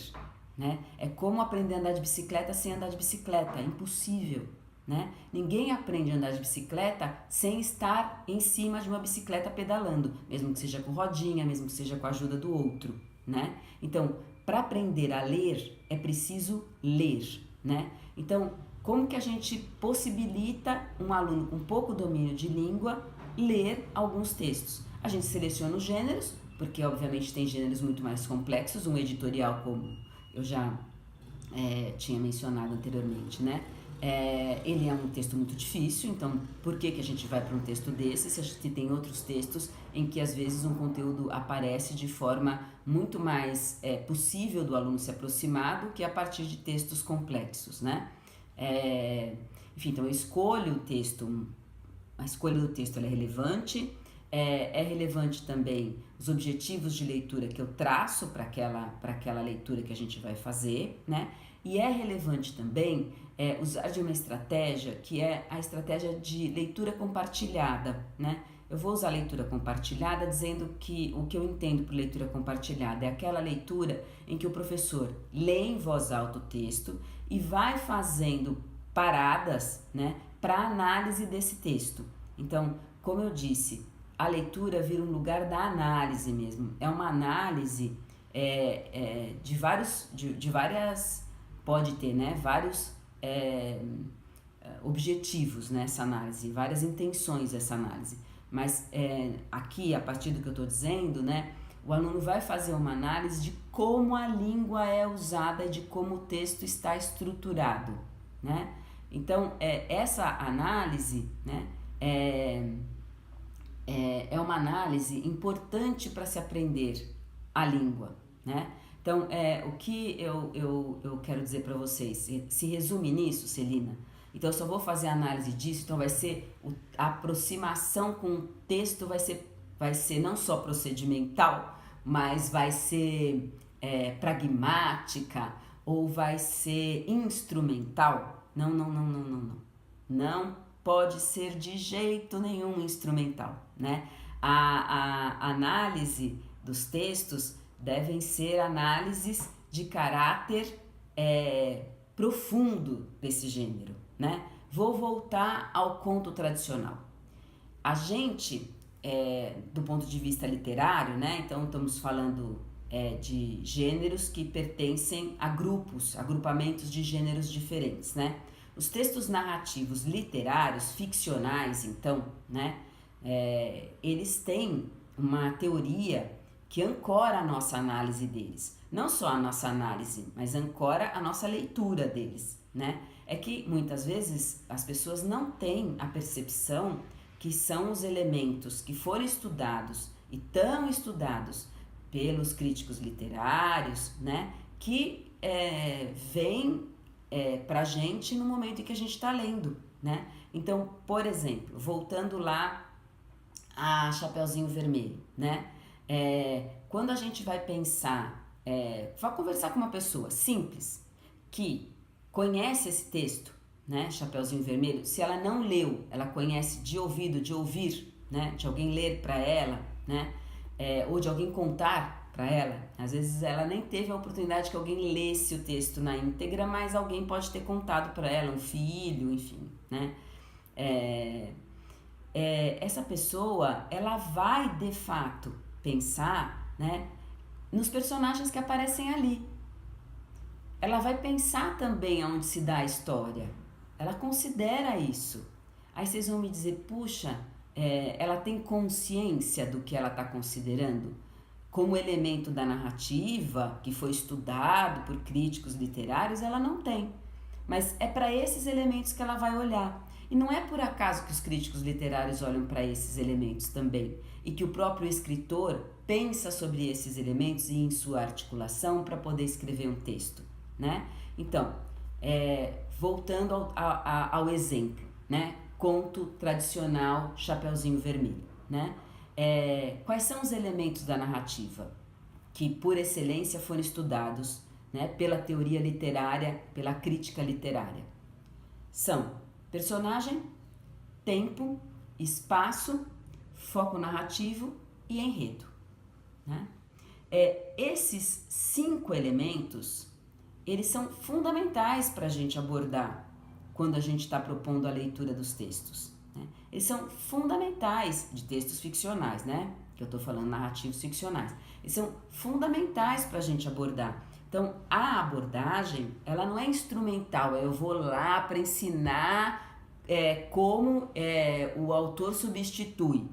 né? É como aprender a andar de bicicleta sem andar de bicicleta, é impossível, né? Ninguém aprende a andar de bicicleta sem estar em cima de uma bicicleta pedalando, mesmo que seja com rodinha, mesmo que seja com a ajuda do outro, né? Então, para aprender a ler, é preciso ler, né? Então, como que a gente possibilita um aluno com pouco domínio de língua ler alguns textos? A gente seleciona os gêneros, porque obviamente tem gêneros muito mais complexos, um editorial como eu já tinha mencionado anteriormente, né? Ele é um texto muito difícil, então por que a gente vai para um texto desse se a gente tem outros textos em que às vezes um conteúdo aparece de forma muito mais possível do aluno se aproximar do que a partir de textos complexos, né? Enfim, então eu escolho o texto, a escolha do texto ela é relevante. É relevante também os objetivos de leitura que eu traço para aquela leitura que a gente vai fazer, né? E é relevante também usar de uma estratégia que é a estratégia de leitura compartilhada, né? Eu vou usar a leitura compartilhada dizendo que o que eu entendo por leitura compartilhada é aquela leitura em que o professor lê em voz alta o texto e vai fazendo paradas, né, para análise desse texto. Então, como eu disse, a leitura vira um lugar da análise mesmo. É uma análise de várias, pode ter, né, vários objetivos nessa análise, várias intenções dessa análise. Mas aqui, a partir do que eu estou dizendo, né, o aluno vai fazer uma análise de como a língua é usada e de como o texto está estruturado, né? Então, essa análise, né, é uma análise importante para se aprender a língua, né? Então, o que eu quero dizer para vocês, se resume nisso, Celina. Então, eu só vou fazer a análise disso, então vai ser a aproximação com o texto vai ser não só procedimental, mas vai ser pragmática ou vai ser instrumental. Não. Não pode ser de jeito nenhum instrumental, né? A análise dos textos devem ser análises de caráter profundo desse gênero, né? Vou voltar ao conto tradicional. A gente, do ponto de vista literário, né? Então estamos falando de gêneros que pertencem a agrupamentos de gêneros diferentes, né? Os textos narrativos literários, ficcionais, então, né? Eles têm uma teoria que ancora a nossa análise deles. Não só a nossa análise, mas ancora a nossa leitura deles, né? É que muitas vezes as pessoas não têm a percepção que são os elementos que foram estudados e tão estudados pelos críticos literários, né? Que vêm pra gente no momento em que a gente está lendo, né? Então, por exemplo, voltando lá a Chapeuzinho Vermelho, né? Quando a gente vai pensar, vai conversar com uma pessoa simples que conhece esse texto, né? Chapeuzinho Vermelho, se ela não leu, ela conhece de ouvido, de ouvir, né? De alguém ler para ela, né? Ou de alguém contar para ela. Às vezes ela nem teve a oportunidade que alguém lesse o texto na íntegra, mas alguém pode ter contado para ela, um filho, enfim, né? Essa pessoa, ela vai de fato pensar, né, nos personagens que aparecem ali. ela vai pensar também aonde se dá a história. Ela considera isso. Aí vocês vão me dizer, puxa, ela tem consciência do que ela está considerando? Como elemento da narrativa, que foi estudado por críticos literários, ela não tem. Mas é para esses elementos que ela vai olhar. E não é por acaso que os críticos literários olham para esses elementos também. E que o próprio escritor pensa sobre esses elementos e em sua articulação para poder escrever um texto, né? Então, voltando ao exemplo, né? Conto tradicional Chapeuzinho Vermelho, né? Quais são os elementos da narrativa que, por excelência, foram estudados, né, pela teoria literária, pela crítica literária? São personagem, tempo, espaço, foco narrativo e enredo, né? Esses 5 elementos, eles são fundamentais para a gente abordar quando a gente está propondo a leitura dos textos, né? Eles são fundamentais de textos ficcionais, né? Que eu estou falando narrativos ficcionais. Eles são fundamentais para a gente abordar. Então, a abordagem, ela não é instrumental, eu vou lá para ensinar como o autor substitui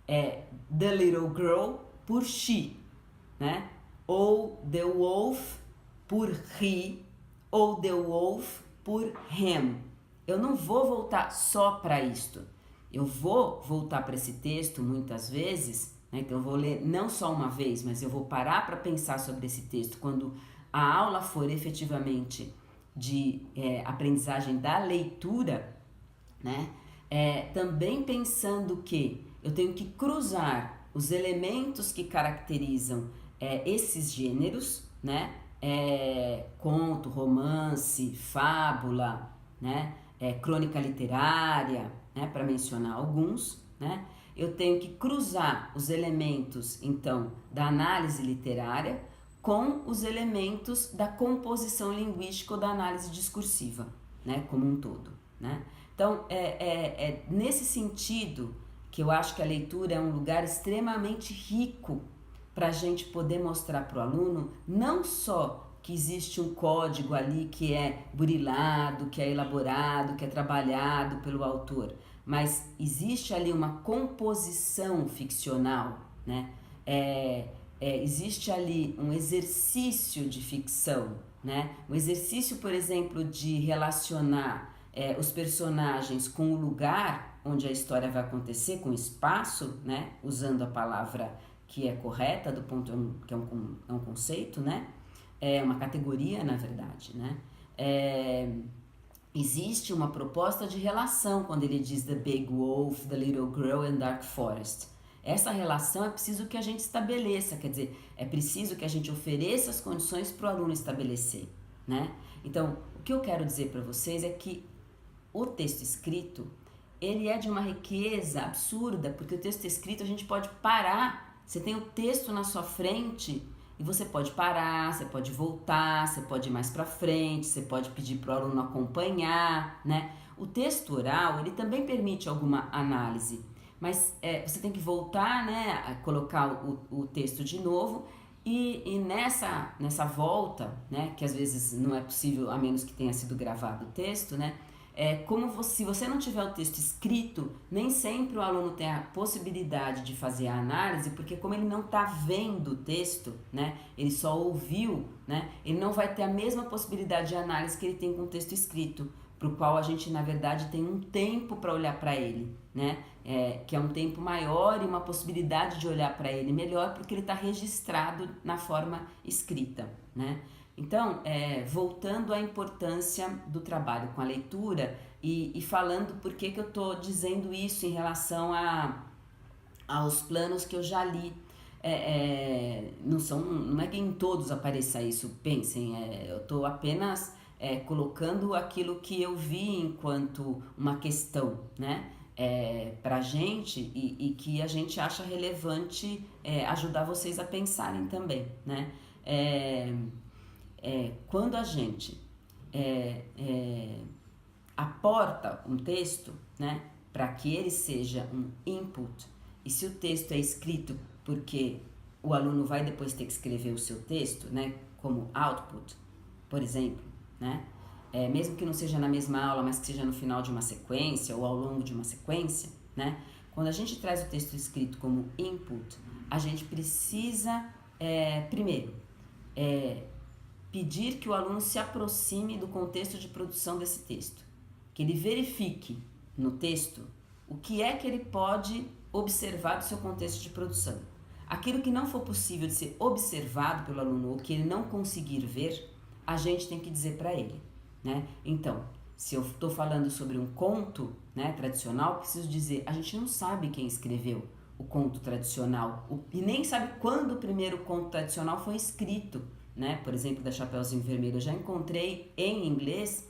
The Little Girl por She, né? Ou The Wolf por He, ou The Wolf por Him. Eu não vou voltar só para isto. Eu vou voltar para esse texto muitas vezes, né? Então eu vou ler não só uma vez, mas eu vou parar para pensar sobre esse texto quando a aula for efetivamente de aprendizagem da leitura, né? Também pensando que eu tenho que cruzar os elementos que caracterizam esses gêneros, né? Conto, romance, fábula, né? Crônica literária, né? Para mencionar alguns, né? Eu tenho que cruzar os elementos, então, da análise literária com os elementos da composição linguística ou da análise discursiva, né? Como um todo, né? Então, nesse sentido que eu acho que a leitura é um lugar extremamente rico para a gente poder mostrar para o aluno não só que existe um código ali que é burilado, que é elaborado, que é trabalhado pelo autor, mas existe ali uma composição ficcional, né? Existe ali um exercício de ficção, né? Um exercício, por exemplo, de relacionar os personagens com o lugar onde a história vai acontecer, com o espaço, né? Usando a palavra que é correta, do ponto que é um conceito, né? É uma categoria, na verdade, né? Existe uma proposta de relação quando ele diz The Big Wolf, The Little Girl and Dark Forest. Essa relação é preciso que a gente estabeleça, quer dizer, é preciso que a gente ofereça as condições para o aluno estabelecer, né? Então, o que eu quero dizer para vocês é que o texto escrito, ele é de uma riqueza absurda, porque o texto escrito a gente pode parar, você tem o texto na sua frente e você pode parar, você pode voltar, você pode ir mais para frente, você pode pedir para o aluno acompanhar, né? O texto oral, ele também permite alguma análise, mas você tem que voltar, né, a colocar o texto de novo e nessa volta, né, que às vezes não é possível a menos que tenha sido gravado o texto, né, se você não tiver o texto escrito, nem sempre o aluno tem a possibilidade de fazer a análise, porque como ele não está vendo o texto, né, ele só ouviu, né, ele não vai ter a mesma possibilidade de análise que ele tem com o texto escrito, para o qual a gente, na verdade, tem um tempo para olhar para ele, né, que é um tempo maior e uma possibilidade de olhar para ele melhor, porque ele está registrado na forma escrita, né. Então, voltando à importância do trabalho com a leitura e falando por que eu estou dizendo isso em relação aos planos que eu já li. Não é que em todos apareça isso, pensem, eu estou apenas colocando aquilo que eu vi enquanto uma questão, né? Pra gente e que a gente acha relevante ajudar vocês a pensarem também, né? Quando a gente aporta um texto, né, para que ele seja um input, e se o texto é escrito porque o aluno vai depois ter que escrever o seu texto, né, como output, por exemplo, né? Mesmo que não seja na mesma aula, mas que seja no final de uma sequência ou ao longo de uma sequência, né? Quando a gente traz o texto escrito como input, a gente precisa, primeiro, pedir que o aluno se aproxime do contexto de produção desse texto, que ele verifique no texto o que é que ele pode observar do seu contexto de produção. Aquilo que não for possível de ser observado pelo aluno ou que ele não conseguir ver, a gente tem que dizer para ele, né? Então, se eu estou falando sobre um conto, né, tradicional, preciso dizer, a gente não sabe quem escreveu o conto tradicional e nem sabe quando o primeiro conto tradicional foi escrito, né? Por exemplo, da Chapeuzinho Vermelho, eu já encontrei em inglês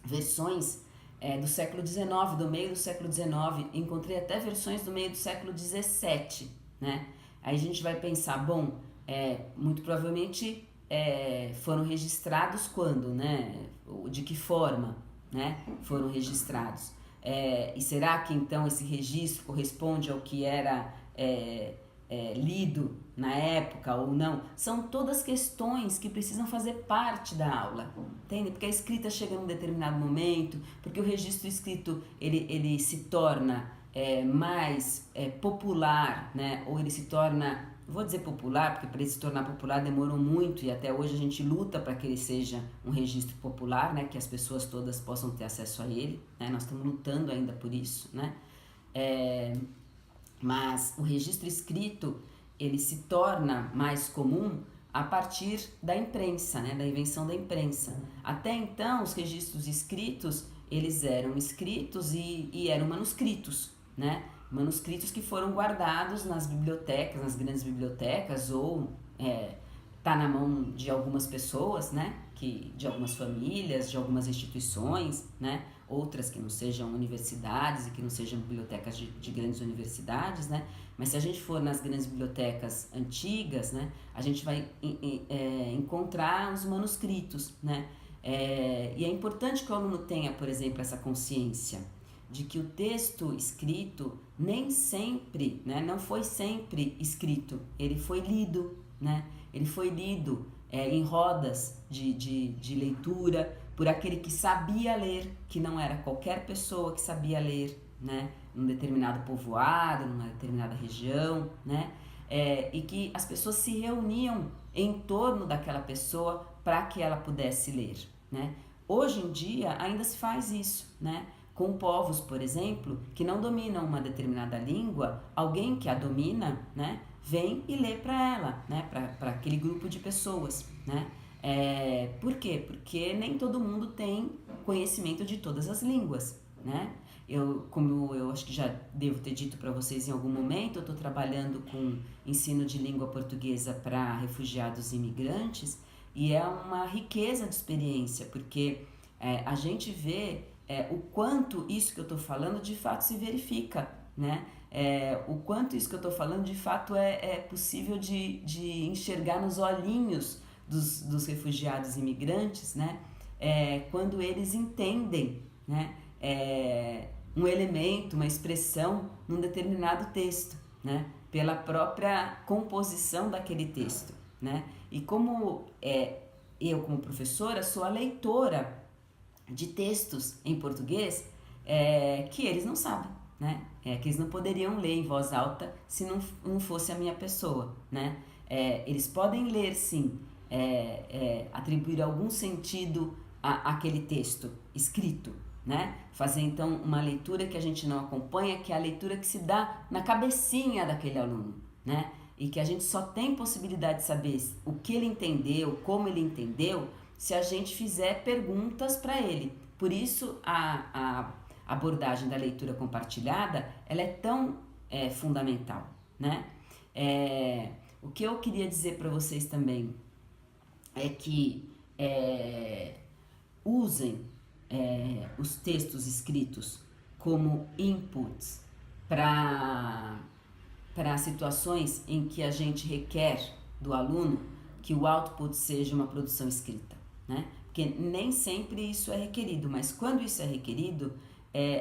versões do século XIX, do meio do século XIX, encontrei até versões do meio do século XVII, né? Aí a gente vai pensar, bom, muito provavelmente foram registrados quando, né? De que forma, né? Foram registrados. E será que então esse registro corresponde ao que era lido na época ou não? São todas questões que precisam fazer parte da aula, entende? Porque a escrita chega num determinado momento, porque o registro escrito ele se torna mais popular, né? Ou ele se torna, vou dizer popular, porque para ele se tornar popular demorou muito e até hoje a gente luta para que ele seja um registro popular, né? Que as pessoas todas possam ter acesso a ele, né? Nós estamos lutando ainda por isso, né? Mas o registro escrito, ele se torna mais comum a partir da imprensa, né, da invenção da imprensa. Até então, os registros escritos, eles eram escritos e eram manuscritos, né? Manuscritos que foram guardados nas bibliotecas, nas grandes bibliotecas, ou tá na mão de algumas pessoas, né? De algumas famílias, de algumas instituições, né? Outras que não sejam universidades e que não sejam bibliotecas de grandes universidades, né? Mas se a gente for nas grandes bibliotecas antigas, né, a gente vai encontrar os manuscritos, né? E é importante que o aluno tenha, por exemplo, essa consciência de que o texto escrito nem sempre, né, não foi sempre escrito, ele foi lido, né? Ele foi lido em rodas de leitura por aquele que sabia ler, que não era qualquer pessoa que sabia ler, né? Num determinado povoado, numa determinada região, né? E que as pessoas se reuniam em torno daquela pessoa para que ela pudesse ler, né? Hoje em dia ainda se faz isso, né? Com povos, por exemplo, que não dominam uma determinada língua, alguém que a domina, né, vem e lê para ela, né, para aquele grupo de pessoas, né? Por quê? Porque nem todo mundo tem conhecimento de todas as línguas, né? Como eu acho que já devo ter dito para vocês em algum momento, eu estou trabalhando com ensino de língua portuguesa para refugiados e imigrantes e é uma riqueza de experiência, porque a gente vê o quanto isso que eu estou falando de fato se verifica, né? O quanto isso que eu estou falando de fato é possível de enxergar nos olhinhos dos refugiados e imigrantes, né? Quando eles entendem, né? Um elemento, uma expressão num determinado texto, né? Pela própria composição daquele texto, né? E como eu, como professora, sou a leitora de textos em português que eles não sabem, né? Que eles não poderiam ler em voz alta se não fosse a minha pessoa, né? Eles podem ler, sim, atribuir algum sentido àquele texto escrito, né? Fazer então uma leitura que a gente não acompanha, que é a leitura que se dá na cabecinha daquele aluno, né? E que a gente só tem possibilidade de saber o que ele entendeu, como ele entendeu, se a gente fizer perguntas para ele. Por isso a abordagem da leitura compartilhada, ela é tão fundamental, né? O que eu queria dizer para vocês também é que usem os textos escritos como inputs para situações em que a gente requer do aluno que o output seja uma produção escrita, né? Porque nem sempre isso é requerido, mas quando isso é requerido,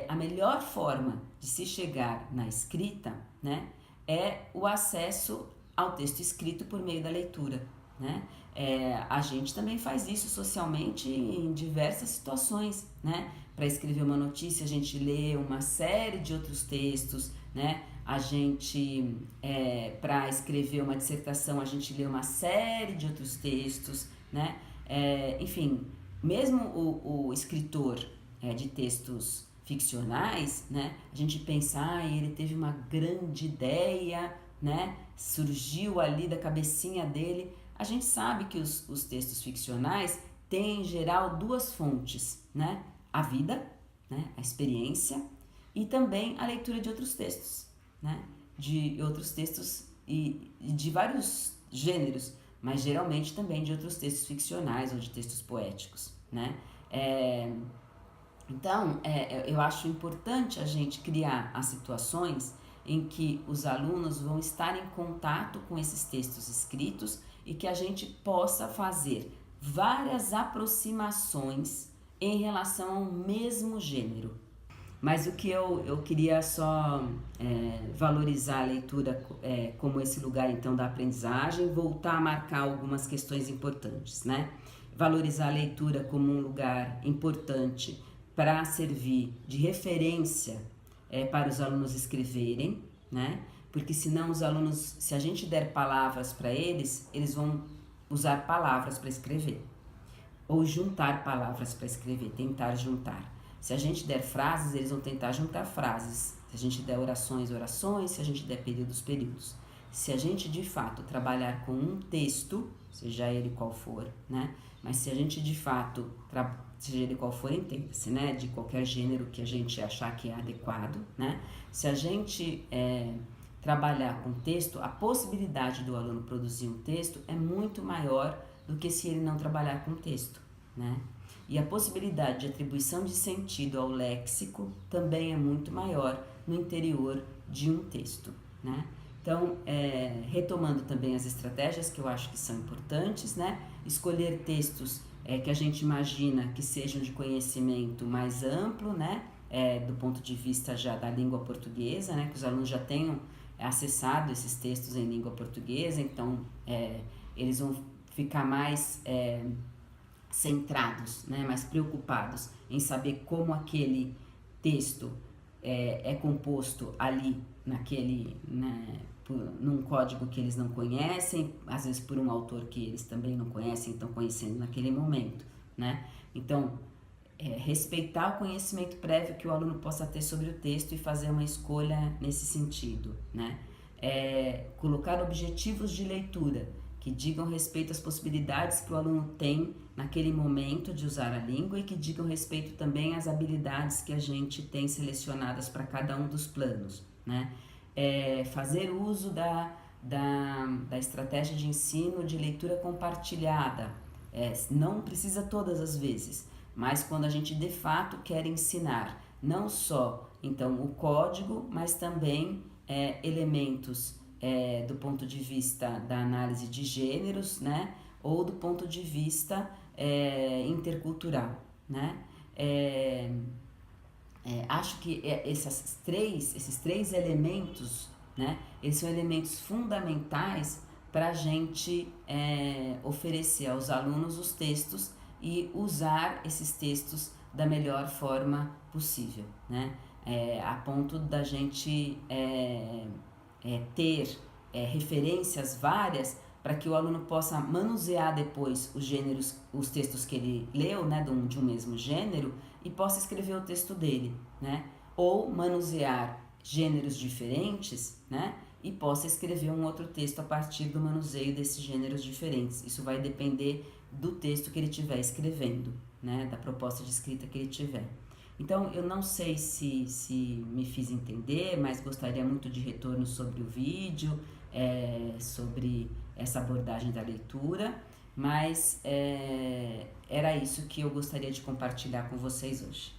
a melhor forma de se chegar na escrita, né, é o acesso ao texto escrito por meio da leitura, né? A gente também faz isso socialmente em diversas situações, né? Para escrever uma notícia, a gente lê uma série de outros textos, né? A gente, para escrever uma dissertação, a gente lê uma série de outros textos, né? Enfim, mesmo o escritor de textos ficcionais, né? A gente pensa, ele teve uma grande ideia, né? Surgiu ali da cabecinha dele. A gente sabe que os textos ficcionais têm, em geral, duas fontes, né? A vida, né? A experiência e também a leitura de outros textos, né? De outros textos e de vários gêneros, mas geralmente também de outros textos ficcionais ou de textos poéticos, né? Então, eu acho importante a gente criar as situações em que os alunos vão estar em contato com esses textos escritos e que a gente possa fazer várias aproximações em relação ao mesmo gênero. Mas o que eu queria só valorizar a leitura como esse lugar então da aprendizagem, voltar a marcar algumas questões importantes, né? Valorizar a leitura como um lugar importante para servir de referência para os alunos escreverem, né? Porque senão os alunos, se a gente der palavras para eles, eles vão usar palavras para escrever. Ou juntar palavras para escrever, tentar juntar. Se a gente der frases, eles vão tentar juntar frases. Se a gente der orações, orações. Se a gente der períodos, períodos. Se a gente de fato trabalhar com um texto, seja ele qual for, né? Mas se a gente de fato, seja ele qual for, entenda-se, né? De qualquer gênero que a gente achar que é adequado, né? Se a gente trabalhar com texto, a possibilidade do aluno produzir um texto é muito maior do que se ele não trabalhar com texto, né? E a possibilidade de atribuição de sentido ao léxico também é muito maior no interior de um texto, né? Então, retomando também as estratégias que eu acho que são importantes, né? Escolher textos que a gente imagina que sejam de conhecimento mais amplo, né? Do ponto de vista já da língua portuguesa, né? Que os alunos já tenham acessado esses textos em língua portuguesa, então eles vão ficar mais centrados, né? Mais preocupados em saber como aquele texto é composto ali naquele, né, num código que eles não conhecem, às vezes por um autor que eles também não conhecem, estão conhecendo naquele momento, né? Então, respeitar o conhecimento prévio que o aluno possa ter sobre o texto e fazer uma escolha nesse sentido, né? Colocar objetivos de leitura que digam respeito às possibilidades que o aluno tem naquele momento de usar a língua e que digam respeito também às habilidades que a gente tem selecionadas para cada um dos planos, né? Fazer uso da estratégia de ensino de leitura compartilhada, não precisa todas as vezes, mas quando a gente de fato quer ensinar não só então o código, mas também elementos do ponto de vista da análise de gêneros, né? Ou do ponto de vista intercultural, né? Acho que esses três elementos, né? Eles são elementos fundamentais para a gente oferecer aos alunos os textos e usar esses textos da melhor forma possível, né? A ponto da gente ter referências várias para que o aluno possa manusear depois os gêneros, os textos que ele leu, né, de um mesmo gênero, e possa escrever o texto dele, né? Ou manusear gêneros diferentes, né? E possa escrever um outro texto a partir do manuseio desses gêneros diferentes. Isso vai depender do texto que ele estiver escrevendo, né? Da proposta de escrita que ele tiver. Então, eu não sei se me fiz entender, mas gostaria muito de retorno sobre o vídeo, sobre essa abordagem da leitura, mas era isso que eu gostaria de compartilhar com vocês hoje.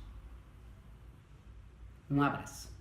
Um abraço.